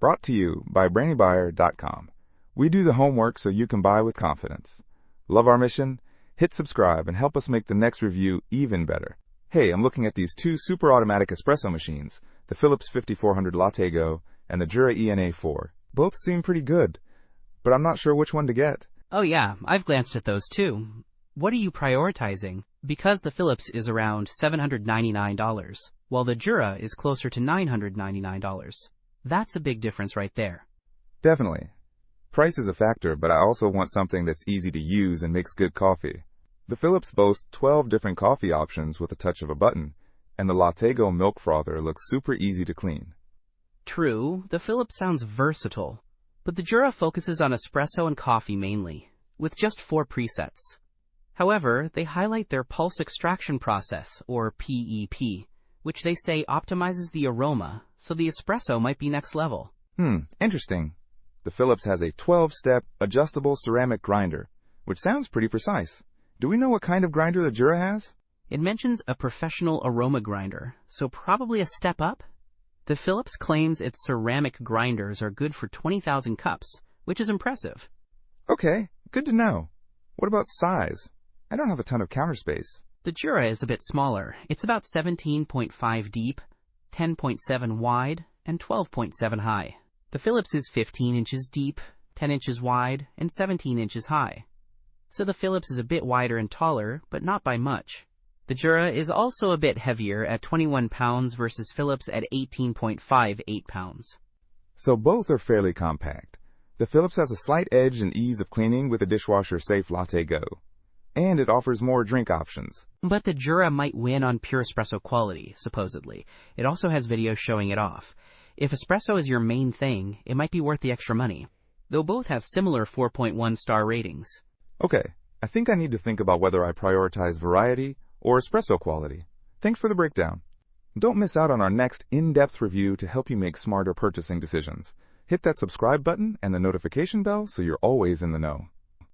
Brought to you by BrainyBuyer.com. We do the homework so you can buy with confidence. Love our mission? Hit subscribe and help us make the next review even better. Hey, I'm looking at these two super-automatic espresso machines, the Philips 5400 LatteGo and the Jura ENA 4. Both seem pretty good, but I'm not sure which one to get. Oh yeah, I've glanced at those too. What are you prioritizing? Because the Philips is around $799, while the Jura is closer to $999. That's a big difference right there. Definitely. Price is a factor, but I also want something that's easy to use and makes good coffee. The Philips boasts 12 different coffee options with a touch of a button, and the LatteGo milk frother looks super easy to clean. True, the Philips sounds versatile, but the Jura focuses on espresso and coffee mainly, with just 4 presets. However, they highlight their pulse extraction process, or PEP, which they say optimizes the aroma, so the espresso might be next level. Interesting. The Philips has a 12-step adjustable ceramic grinder, which sounds pretty precise. Do we know what kind of grinder the Jura has? It mentions a professional aroma grinder, so probably a step up? The Philips claims its ceramic grinders are good for 20,000 cups, which is impressive. Okay, good to know. What about size? I don't have a ton of counter space. The Jura is a bit smaller. It's about 17.5 deep, 10.7 wide, and 12.7 high. The Philips is 15 inches deep, 10 inches wide, and 17 inches high. So the Philips is a bit wider and taller, but not by much. The Jura is also a bit heavier at 21 pounds versus Philips at 18.58 pounds. So both are fairly compact. The Philips has a slight edge and ease of cleaning with a dishwasher-safe LatteGo. And it offers more drink options. But the Jura might win on pure espresso quality, supposedly. It also has videos showing it off. If espresso is your main thing, it might be worth the extra money. Though both have similar 4.1 star ratings. Okay, I think I need to think about whether I prioritize variety or espresso quality. Thanks for the breakdown. Don't miss out on our next in-depth review to help you make smarter purchasing decisions. Hit that subscribe button and the notification bell so you're always in the know.